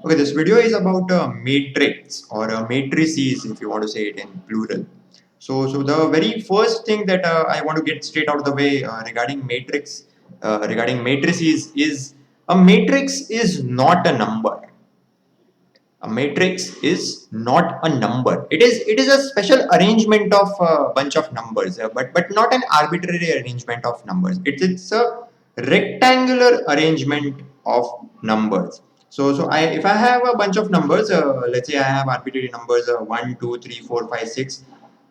Okay, this video is about a matrix or a matrices if you want to say it in plural. So the very first thing that I want to get straight out of the way regarding matrices is a matrix is not a number. A matrix is not a number. It is a special arrangement of a bunch of numbers, but not an arbitrary arrangement of numbers. It's a rectangular arrangement of numbers. So if I have a bunch of numbers, let's say I have arbitrary numbers 1, 2, 3, 4, 5, 6,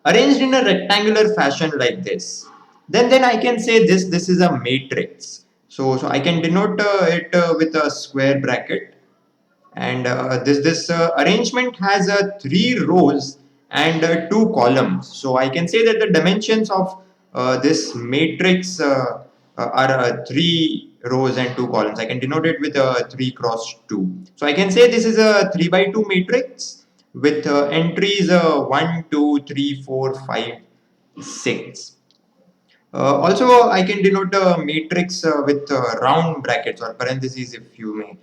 arranged in a rectangular fashion like this, then I can say this is a matrix. So I can denote it with a square bracket, and this arrangement has three rows and two columns. So I can say that the dimensions of this matrix are three rows and two columns. I can denote it with 3 cross 2. So I can say this is a 3 by 2 matrix with entries 1, 2, 3, 4, 5, 6. Also, I can denote a matrix with round brackets or parentheses, if you may.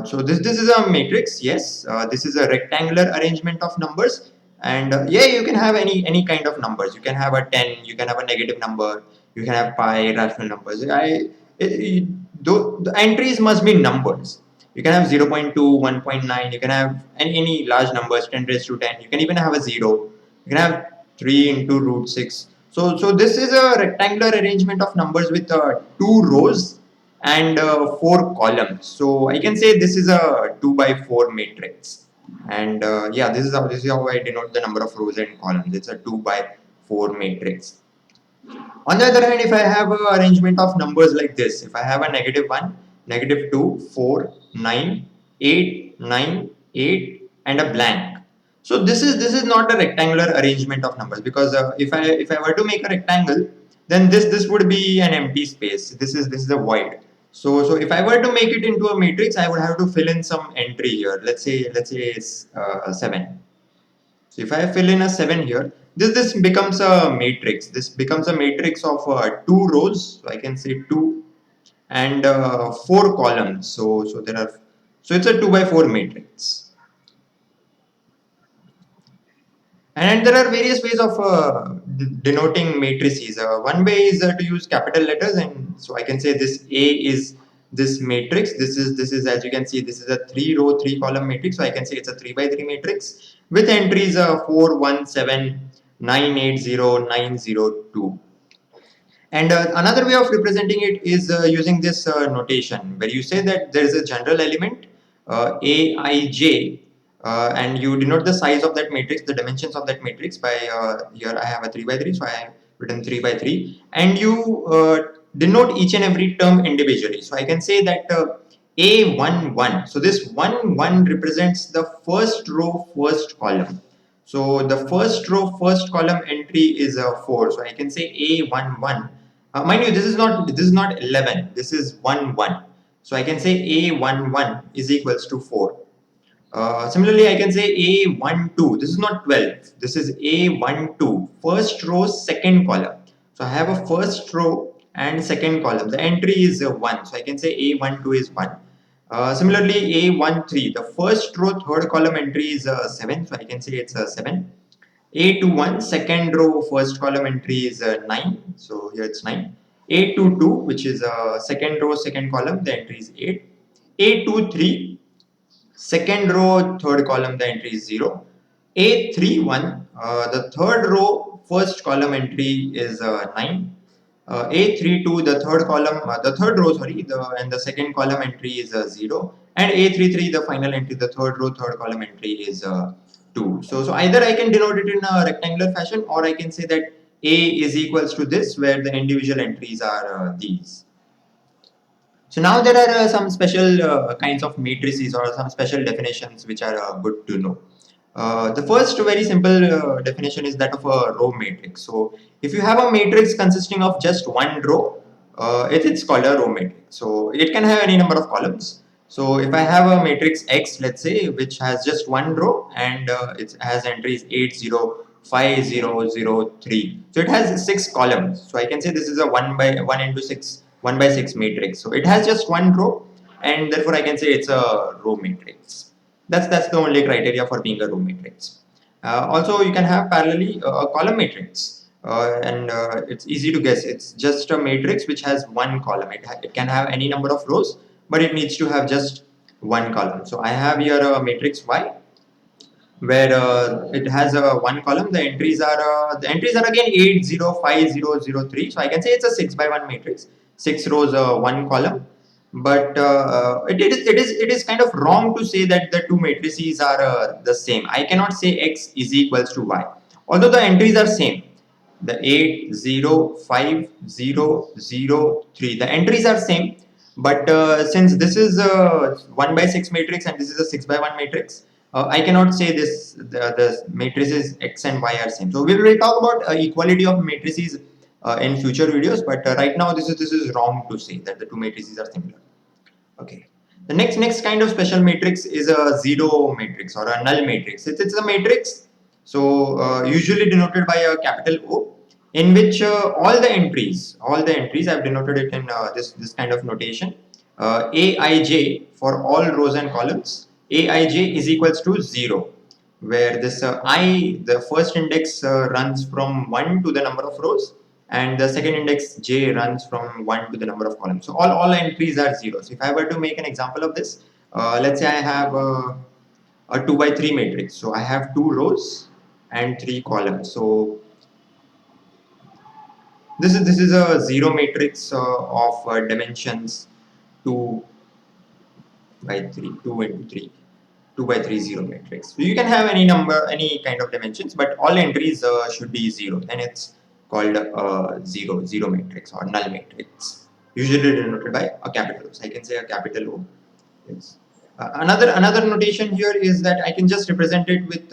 So this is a matrix. Yes, this is a rectangular arrangement of numbers, and yeah, you can have any kind of numbers. You can have a 10. You can have a negative number. You can have pi rational numbers. The entries must be numbers. You can have 0.2, 1.9. You can have any large numbers, 10 raised to 10. You can even have a 0. You can have 3 into root 6. So this is a rectangular arrangement of numbers with two rows and four columns. So I can say this is a 2 by 4 matrix. And yeah, this is how I denote the number of rows and columns. It's a 2 by 4 matrix. On the other hand, if I have an arrangement of numbers like this, if I have a negative 1, negative 2, 4, 9, 8, 9, 8, and a blank. So this is not a rectangular arrangement of numbers, because if I were to make a rectangle, then this would be an empty space. This is a void. So if I were to make it into a matrix, I would have to fill in some entry here. Let's say it's 7. So if I fill in a 7 here, this becomes a matrix. This becomes a matrix of two rows. So I can say 2 and four columns. So it's a 2 by 4 matrix. And there are various ways of denoting matrices. One way is to use capital letters, and so I can say this A is this matrix. This is as you can see, this is a 3 row 3 column matrix. So I can say it's a 3 by 3 matrix with entries 4, 1, 7, 9, 8, 0, 9, 0, 2. And another way of representing it is using this notation, where you say that there is a general element Aij, and you denote the size of that matrix, the dimensions of that matrix by here I have a 3 by 3, so I have written 3 by 3, and you denote each and every term individually. So I can say that A11. So this 1 1 represents the first row first column. So the first row first column entry is 4. So I can say A11. Mind you, this is not 11. This is 1 1. So I can say A11 is equals to 4. Similarly, I can say A12. This is not 12. This is A12. First row, second column. So I have a first row and second column. The entry is 1. So I can say A12 is 1. Similarly, A13. The first row, third column entry is 7. So I can say it's 7. A21, second row, first column entry is 9. So here it's 9. A22, which is second row, second column, the entry is 8. A23, second row, third column, the entry is 0. A31, the third row, first column entry is 9. A32, the third column, the third row, sorry, and the second column entry is 0. And A33, the final entry, the third row, third column entry is 2. So either I can denote it in a rectangular fashion, or I can say that A is equals to this, where the individual entries are these. So now there are some special kinds of matrices or some special definitions which are good to know. The first very simple definition is that of a row matrix. So if you have a matrix consisting of just one row, it's called a row matrix. So it can have any number of columns. So if I have a matrix X, let's say, which has just one row and it has entries 8, 0, 5, 0, 0, 3. So it has 6 columns. So I can say this is a 1 by 1 into 6, 1 by 6 matrix. So it has just one row and therefore I can say it's a row matrix. That's the only criteria for being a row matrix. Also, you can have parallelly a column matrix, and it's easy to guess. It's just a matrix which has one column. It can have any number of rows, but it needs to have just one column. So I have here a matrix Y where it has a one column. The entries are again 8 0 5 0 0 3. So I can say it's a 6 by 1 matrix, 6 rows, one column. But it is kind of wrong to say that the two matrices are the same. I cannot say x is equals to y, although the entries are same. The 8 0 5 0 0 3, the entries are same, but since this is a 1 by 6 matrix and this is a 6 by 1 matrix, I cannot say the matrices x and y are same. So we will talk about equality of matrices in future videos, but right now this is wrong to say that the two matrices are similar. Okay. The next kind of special matrix is a zero matrix or a null matrix. It's a matrix, so usually denoted by a capital O, in which all the entries I've denoted it in this kind of notation. Aij for all rows and columns, Aij is equals to 0, where this the first index runs from 1 to the number of rows, and the second index j runs from 1 to the number of columns. So all entries are 0. So if I were to make an example of this, let's say I have a 2 by 3 matrix. So I have 2 rows and 3 columns. So this is a 0 matrix of dimensions 2 by 3, 2 into 3. 2 by 3 0 matrix. So you can have any number, any kind of dimensions, but all entries should be 0. Then it's called zero matrix or null matrix, usually denoted by a capital O. So I can say a capital O. Yes. Another notation here is that I can just represent it with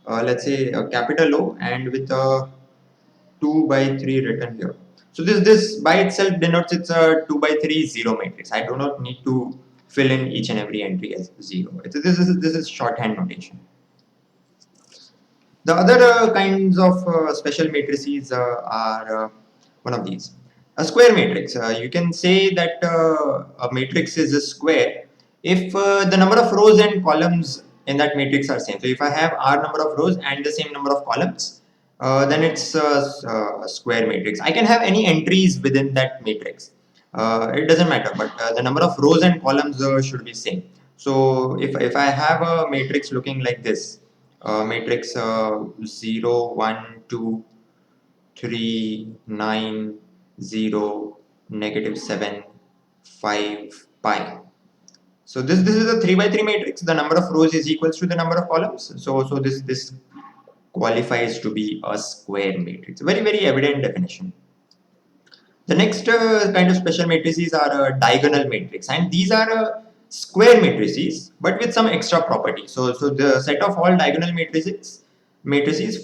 let's say a capital O and with a 2 by 3 written here. So this by itself denotes it's a 2 by 3 0 matrix. I do not need to fill in each and every entry as 0. This is shorthand notation. The other kinds of special matrices are one of these. A square matrix. You can say that a matrix is a square if the number of rows and columns in that matrix are same. So if I have r number of rows and the same number of columns, then it's a square matrix. I can have any entries within that matrix. It doesn't matter, but the number of rows and columns should be same. So if I have a matrix looking like this, matrix 0 1 2 3 9 0 negative 7 5 pi. So this is a 3 by 3 matrix. The number of rows is equals to the number of columns. So this qualifies to be a square matrix. Very evident definition. The next kind of special matrices are a diagonal matrix, and these are square matrices but with some extra property. So the set of all diagonal matrices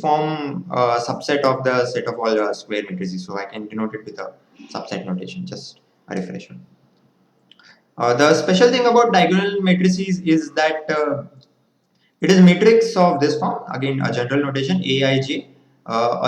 form a subset of the set of all square matrices. So I can denote it with a subset notation. Just a refresher. The special thing about diagonal matrices is that it is matrix of this form. Again, a general notation Aij.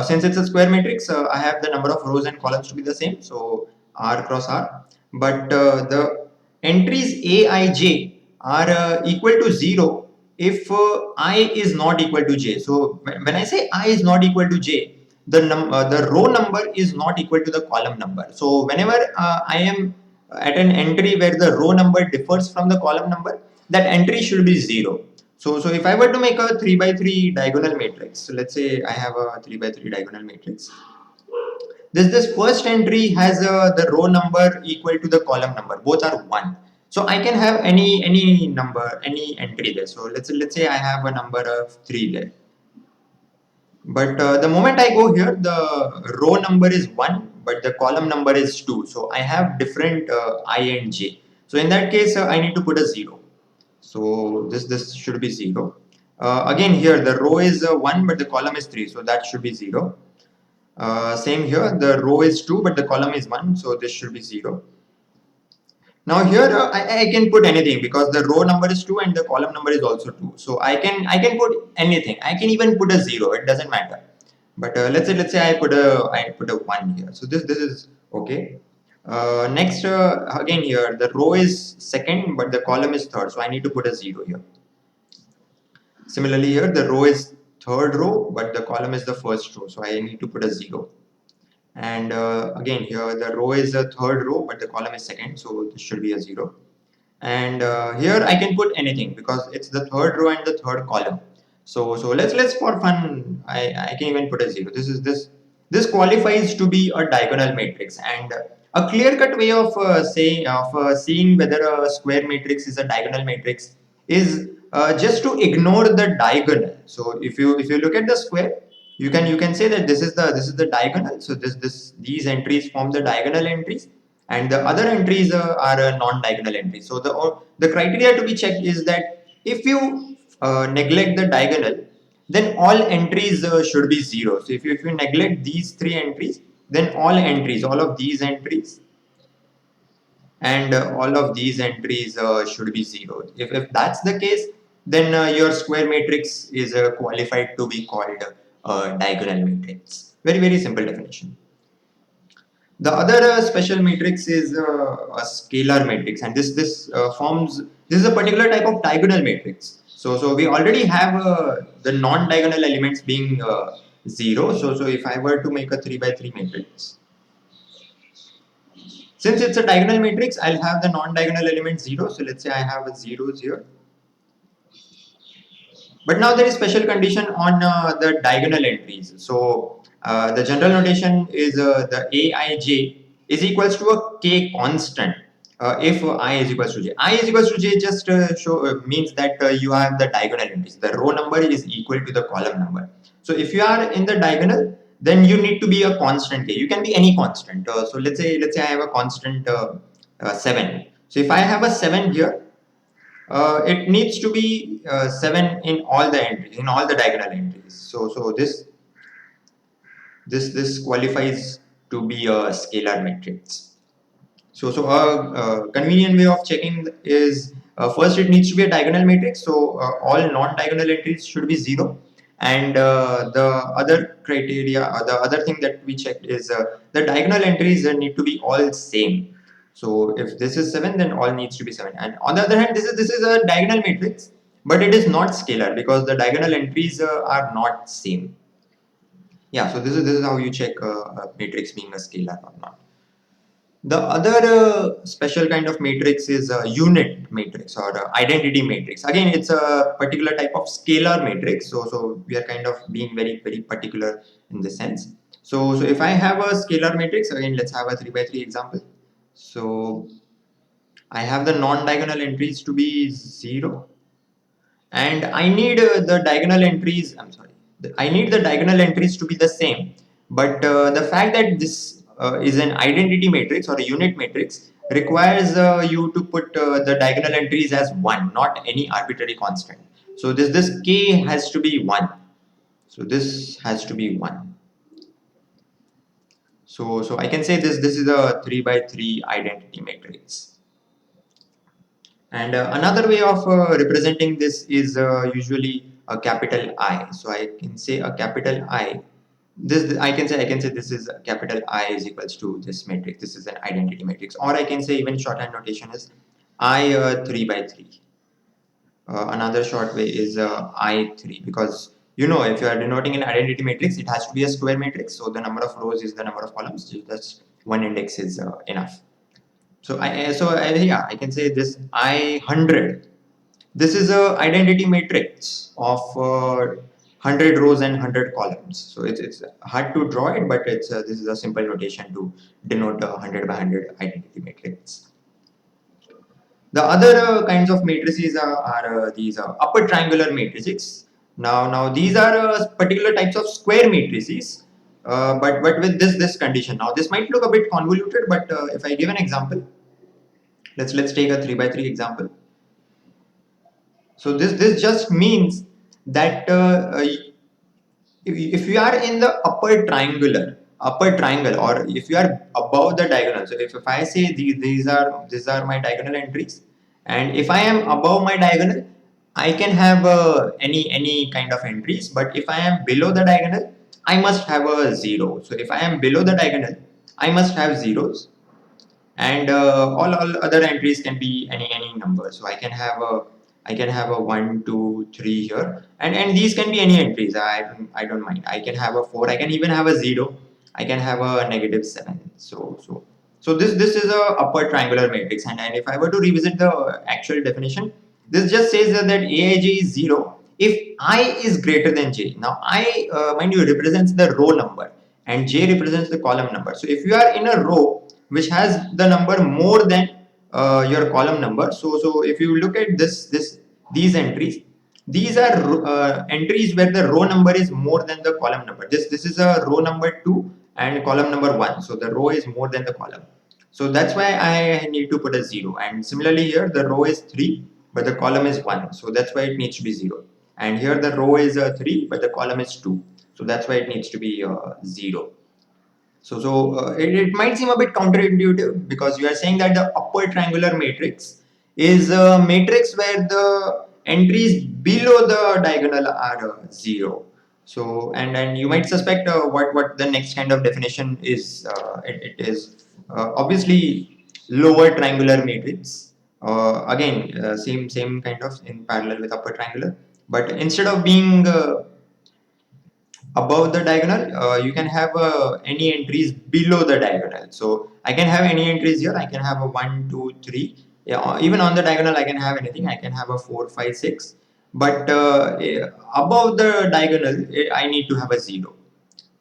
Since it's a square matrix, I have the number of rows and columns to be the same. So R cross R. But the entries Aij are equal to 0 if I is not equal to j. So when I say I is not equal to j, the row number is not equal to the column number. So whenever I am at an entry where the row number differs from the column number, that entry should be 0. So if I were to make a 3 by 3 diagonal matrix, so let's say I have a 3 by 3 diagonal matrix. This first entry has the row number equal to the column number. Both are 1. So I can have any number, any entry there. So let's say I have a number of 3 there. But the moment I go here, the row number is 1, but the column number is 2. So I have different I and j. So in that case, I need to put a 0. So this should be 0. Again here, the row is 1, but the column is 3. So that should be 0. Same here, the row is 2, but the column is 1. So this should be 0. Now here I can put anything because the row number is 2 and the column number is also 2. So I can put anything. I can even put a 0. It doesn't matter. But let's say I put a 1 here. So this is okay. Next, again here, the row is second, but the column is third. So I need to put a 0 here. Similarly here, the row is third row, but the column is the first row. So I need to put a 0. And again here, the row is the third row, but the column is second. So this should be a 0. And here I can put anything because it's the third row and the third column. So let's for fun, I can even put a 0. This qualifies to be a diagonal matrix, and a clear-cut way of seeing whether a square matrix is a diagonal matrix is just to ignore the diagonal. So if you look at the square, you can say that this is the diagonal. So these entries form the diagonal entries, and the other entries are non-diagonal entries. So the criteria to be checked is that if you neglect the diagonal, then all entries should be 0. So if you neglect these three entries, then all of these entries and all of these entries should be 0. If that's the case, then your square matrix is qualified to be called a diagonal matrix. Very, very simple definition. The other special matrix is a scalar matrix, and this is a particular type of diagonal matrix. So we already have the non-diagonal elements being 0. So if I were to make a 3 by 3 matrix, since it's a diagonal matrix, I'll have the non-diagonal element 0. So let's say I have a 0 here. But now there is special condition on the diagonal entries. So the general notation is the Aij is equals to a k constant if I is equals to j. I is equals to j just means that you have the diagonal entries. The row number is equal to the column number. So if you are in the diagonal, then you need to be a constant k. You can be any constant. So let's say I have a constant 7. So if I have a 7 here, it needs to be 7 in all the entries, in all the diagonal entries. So this qualifies to be a scalar matrix. So a convenient way of checking is first it needs to be a diagonal matrix. So all non-diagonal entries should be 0. And the other criteria, the other thing that we checked is the diagonal entries need to be all same. So if this is 7, then all needs to be 7. And on the other hand, this is a diagonal matrix, but it is not scalar because the diagonal entries are not same. Yeah, so this is how you check a matrix being a scalar or not. The other special kind of matrix is a unit matrix or identity matrix. Again, it's a particular type of scalar matrix. So we are kind of being very, very particular in this sense. So if I have a scalar matrix, again, let's have a 3 by 3 example. So I have the non-diagonal entries to be 0. And I need the diagonal entries, I need the diagonal entries to be the same. But the fact that this is an identity matrix or a unit matrix requires you to put the diagonal entries as 1, not any arbitrary constant. So this k has to be 1. So this has to be 1. So I can say this is a 3 by 3 identity matrix. And another way of representing this is usually a capital I. So I can say a capital I. This I can say this is a capital I is equals to this matrix. This is an identity matrix, or I can say even shorthand notation is I 3 by 3. Another short way is I3, because if you are denoting an identity matrix, it has to be a square matrix. So the number of rows is the number of columns. Just one index is enough. So I can say this I100. This is a identity matrix of 100 rows and 100 columns. So it's hard to draw it, but this is a simple notation to denote a 100 by 100 identity matrix. The other kinds of matrices are these upper triangular matrices. Now these are particular types of square matrices. But with this condition. Now this might look a bit convoluted, but if I give an example, let's take a 3 by 3 example. So this just means that if you are in the upper triangle, or if you are above the diagonal. So if I say these are my diagonal entries, and if I am above my diagonal, I can have any kind of entries. But if I am below the diagonal, I must have a 0. So if I am below the diagonal, I must have zeros. and all other entries can be any number. So I can have a 1, 2, 3 here, and these can be any entries. I don't mind. I can have a 4. I can even have a 0. I can have a -7. So this is a upper triangular matrix, and if I were to revisit the actual definition, this just says that Aij is 0 if I is greater than j. Now I, mind you, represents the row number, and j represents the column number. So if you are in a row which has the number more than your column number, so if you look at these entries, these are entries where the row number is more than the column number. This is a row number 2 and column number 1, so the row is more than the column. So that's why I need to put a 0. And similarly here the row is 3 but the column is 1, so that's why it needs to be 0. And here the row is 3 but the column is 2, so that's why it needs to be 0. It might seem a bit counterintuitive because you are saying that the upper triangular matrix is a matrix where the entries below the diagonal are 0. So, and you might suspect what the next kind of definition is. It is obviously lower triangular matrix. Again, same kind of in parallel with upper triangular, but instead of being above the diagonal, you can have any entries below the diagonal. So I can have any entries here. I can have a 1, 2, 3. Yeah, even on the diagonal I can have anything. I can have a 4, 5, 6. But above the diagonal I need to have a 0.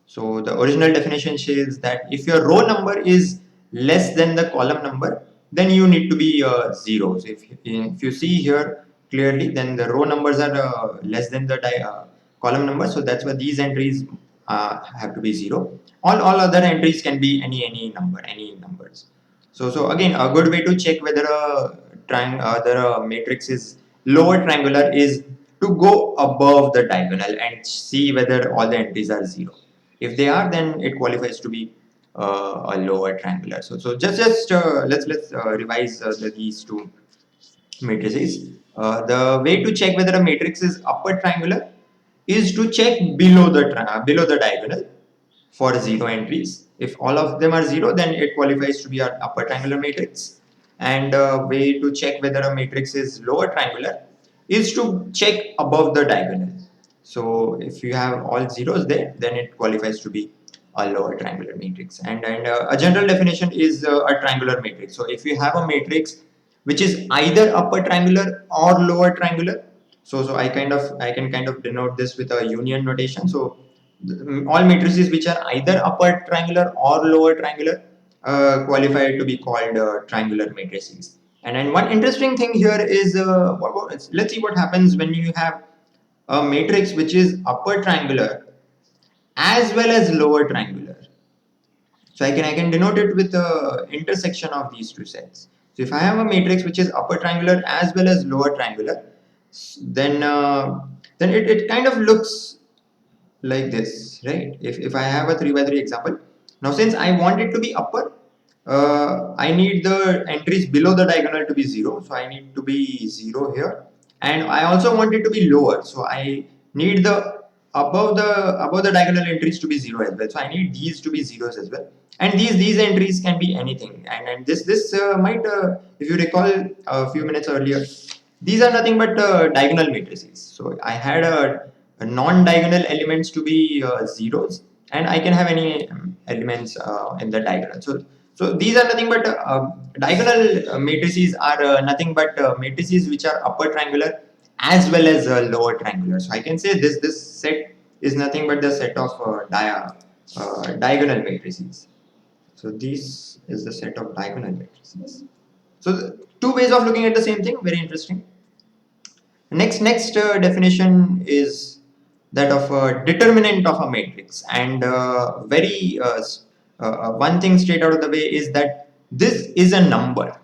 So the original definition says that if your row number is less than the column number, then you need to be 0. So if you see here clearly, then the row numbers are less than the column number. So that's why these entries have to be 0. All other entries can be any number, any numbers. So again, a good way to check whether a matrix is lower triangular is to go above the diagonal and see whether all the entries are 0. If they are, then it qualifies to be a lower triangular. So just let's revise these two matrices. The way to check whether a matrix is upper triangular is to check below the diagonal for 0 entries. If all of them are 0, then it qualifies to be an upper triangular matrix. And way to check whether a matrix is lower triangular is to check above the diagonal. So if you have all zeros there, then it qualifies to be a lower triangular matrix. And a general definition is a triangular matrix. So if you have a matrix which is either upper triangular or lower triangular, so I can kind of denote this with a union notation. So all matrices which are either upper triangular or lower triangular qualify to be called triangular matrices. And one interesting thing here is let's see what happens when you have a matrix which is upper triangular as well as lower triangular. So I can denote it with the intersection of these two sets. So if I have a matrix which is upper triangular as well as lower triangular, then it kind of looks like this, right? If I have a 3 by 3 example, now since I want it to be upper, I need the entries below the diagonal to be 0, so I need to be 0 here, and I also want it to be lower, so I need the above the diagonal entries to be 0 as well. So I need these to be zeros as well, and these entries can be anything. And this might if you recall a few minutes earlier, these are nothing but diagonal matrices. So I had a non-diagonal elements to be zeros, and I can have any elements in the diagonal. So these are nothing but diagonal matrices are nothing but matrices which are upper triangular as well as lower triangular. So I can say this set is nothing but the set of diagonal matrices. So this is the set of diagonal matrices. So two ways of looking at the same thing, very interesting. Next definition is that of a determinant of a matrix, and very one thing straight out of the way is that this is a number.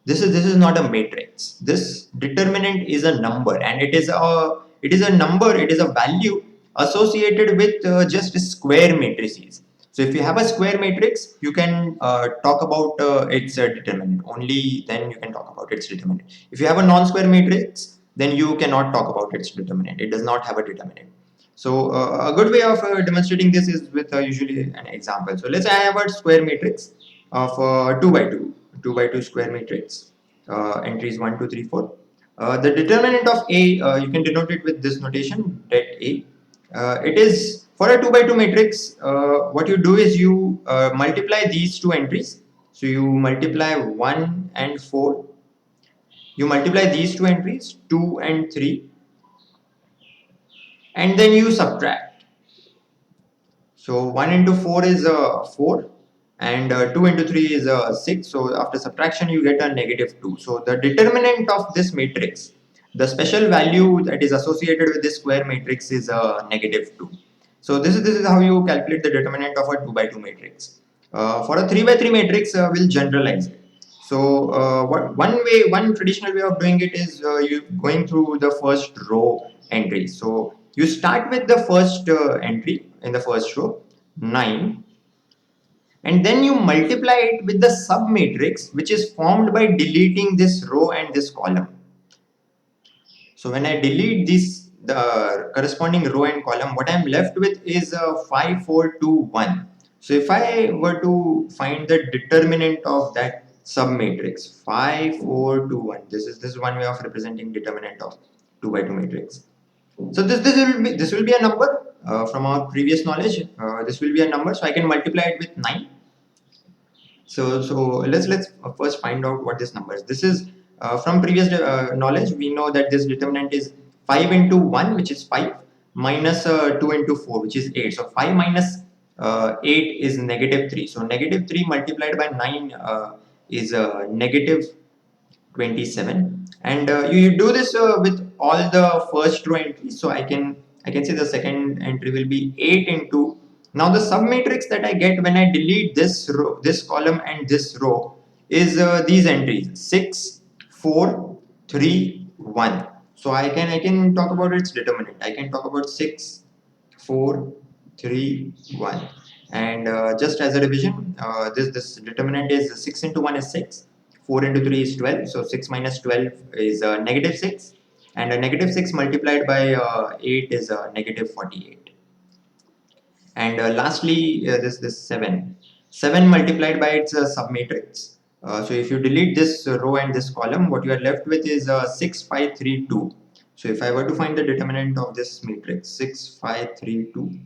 This is not a matrix. This determinant is a number, and it is a number. It is a value associated with just square matrices. So if you have a square matrix, you can talk about its determinant. Only then you can talk about its determinant. If you have a non-square matrix, then you cannot talk about its determinant. It does not have a determinant. So a good way of demonstrating this is with usually an example. So let's say I have a square matrix of 2 by 2. 2 by 2 square matrix, entries 1, 2, 3, 4. The determinant of A, you can denote it with this notation, det A. It is for a 2 by 2 matrix. What you do is you multiply these two entries. So you multiply 1 and 4. You multiply these two entries, 2 and 3, and then you subtract. So 1 into 4 is 4, and 2 into 3 is 6. So after subtraction, you get a negative 2. So the determinant of this matrix, the special value that is associated with this square matrix is negative 2. So this is how you calculate the determinant of a 2 by 2 matrix. For a 3 by 3 matrix, we'll generalize it. So one traditional way of doing it is you going through the first row entry. So you start with the first entry in the first row, 9, and then you multiply it with the sub matrix which is formed by deleting this row and this column. So when I delete this, the corresponding row and column, what I'm left with is 5, 4, 2, 1. So if I were to find the determinant of that sub matrix, 5, 4, 2, 1. This is one way of representing determinant of 2 by 2 matrix. So this will be a number from our previous knowledge. This will be a number, so I can multiply it with 9. So let's first find out what this number is. This is from previous knowledge. We know that this determinant is 5 into 1, which is 5, minus 2 into 4, which is 8. So 5 minus 8 is negative 3. So negative 3 multiplied by 9 is negative 27, and you do this with all the first row entries. So I can say the second entry will be 8 into, now the sub matrix that I get when I delete this row, this column and this row is these entries 6, 4, 3, 1. So I can talk about its determinant. I can talk about 6, 4, 3, 1. And just as a revision, this determinant is 6 into 1 is 6, 4 into 3 is 12. So 6 minus 12 is negative 6, and a negative 6 multiplied by 8 is negative 48. And lastly, this 7. 7 multiplied by its submatrix. So if you delete this row and this column, what you are left with is 6, 5, 3, 2. So if I were to find the determinant of this matrix, 6, 5, 3, 2,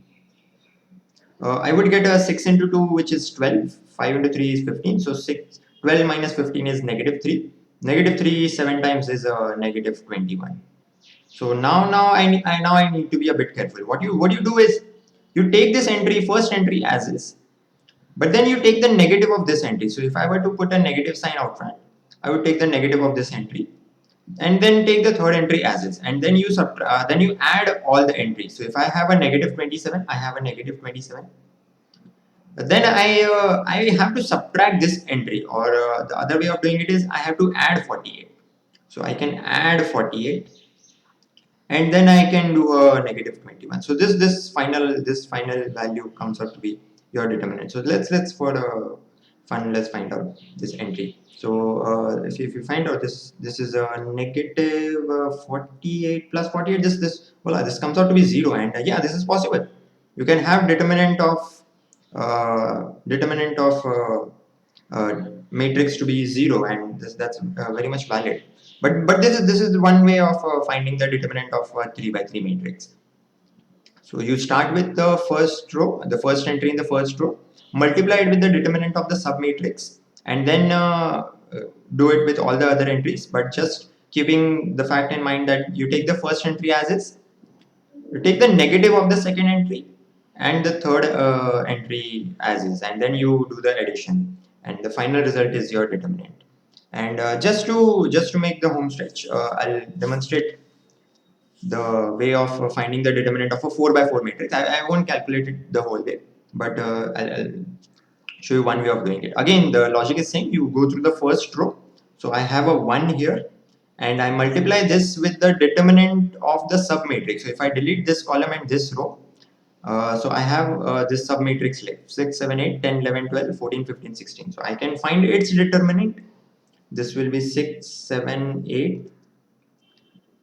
I would get a 6 into 2, which is 12. 5 into 3 is 15. So 12 minus 15 is negative 3. Negative 3 7 times is negative 21. So now I need to be a bit careful. What you do is you take this entry, first entry as is, but then you take the negative of this entry. So if I were to put a negative sign out front, I would take the negative of this entry, and then take the third entry as is, and then then you add all the entries. So if I have a negative 27, I have a negative 27. Then I have to subtract this entry, or the other way of doing it is I have to add 48. So I can add 48, and then I can do a negative 21. So this final value comes out to be your determinant. So let's for the fun, let's find out this entry. So if you find out this is a negative 48 plus 48, this voila, this comes out to be 0. And yeah, this is possible. You can have matrix to be 0, and that's very much valid. But this is one way of finding the determinant of a 3 by 3 matrix. So you start with the first row, the first entry in the first row, multiply it with the determinant of the submatrix, and then do it with all the other entries. But just keeping the fact in mind that you take the first entry as is, you take the negative of the second entry and the third entry as is, and then you do the addition, and the final result is your determinant. And just to make the home stretch, I'll demonstrate the way of finding the determinant of a 4 by 4 matrix. I won't calculate it the whole way, but I'll show you one way of doing it. Again, the logic is same. You go through the first row. So I have a 1 here, and I multiply this with the determinant of the submatrix. So if I delete this column and this row, so I have this submatrix left, 6, 7, 8, 10, 11, 12, 14, 15, 16. So I can find its determinant. This will be 6, 7, 8,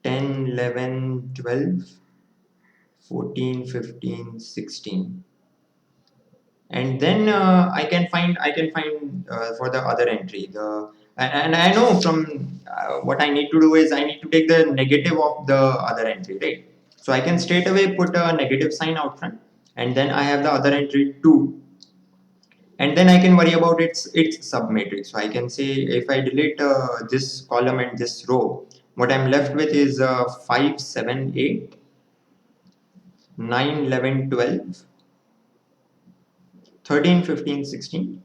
10, 11, 12, 14, 15, 16. and then I can find for the other entry and I know from what I need to do is I need to take the negative of the other entry, right? So I can straight away put a negative sign out front, and then I have the other entry 2, and then I can worry about its submatrix. So I can say if I delete this column and this row, what I'm left with is 5, 7, 8, 9, 11, 12, 13, 15, 16.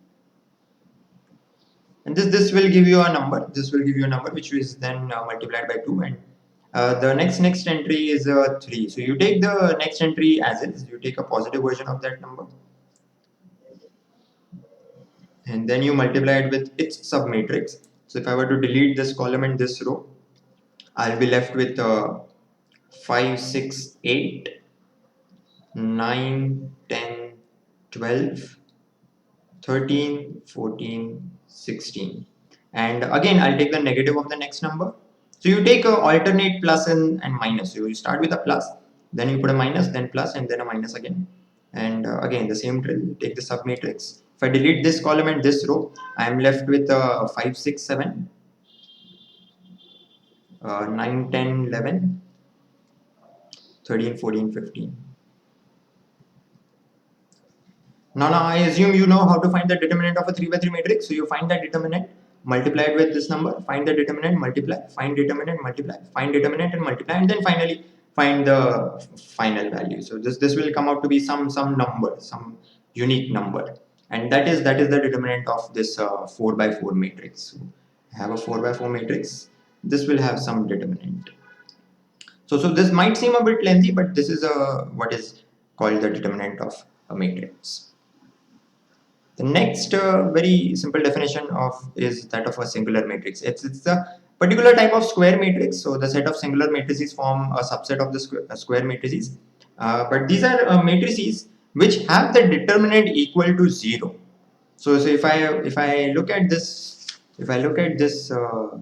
And this will give you a number. This will give you a number which is then multiplied by 2, and the next entry is 3. So you take the next entry as is. You take a positive version of that number, and then you multiply it with its submatrix. So if I were to delete this column and this row, I'll be left with 5, 6, 8, 9, 10, 12, 13, 14, 16. And again, I'll take the negative of the next number. So you take a alternate plus and minus. So you start with a plus, then you put a minus, then plus, and then a minus again. And again, the same drill, you take the submatrix. If I delete this column and this row, I am left with 5, 6, 7, 9, 10, 11, 13, 14, 15. Now I assume you know how to find the determinant of a 3 by 3 matrix. So you find that determinant, multiply it with this number, find the determinant, multiply, find determinant, multiply, find determinant and multiply, and then finally find the final value. So this will come out to be some number, some unique number, and that is the determinant of this 4 by 4 matrix. So I have a 4 by 4 matrix. This will have some determinant. So this might seem a bit lengthy, but this is what is called the determinant of a matrix. The next very simple definition of is that of a singular matrix. It's a particular type of square matrix. So the set of singular matrices form a subset of the square matrices. But these are matrices which have the determinant equal to 0. So if I look at this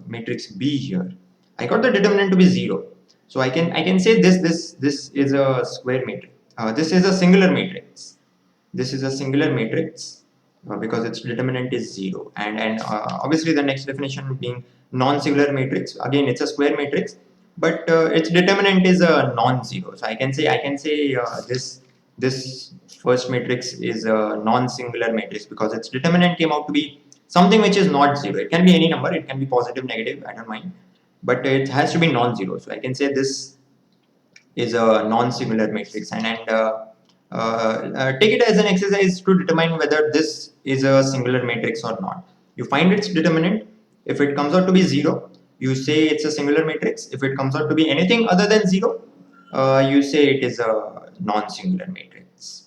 matrix B here, I got the determinant to be 0. So I can say this is a square matrix. This is a singular matrix. This is a singular matrix because its determinant is 0, and obviously the next definition being non-singular matrix, again it's a square matrix, but its determinant is a non-zero. So I can say this first matrix is a non-singular matrix because its determinant came out to be something which is not 0. It can be any number, it can be positive, negative, I don't mind, but it has to be non-zero. So I can say this is a non-singular matrix, and take it as an exercise to determine whether this is a singular matrix or not. You find its determinant. If it comes out to be 0, you say it's a singular matrix. If it comes out to be anything other than 0, you say it is a non-singular matrix.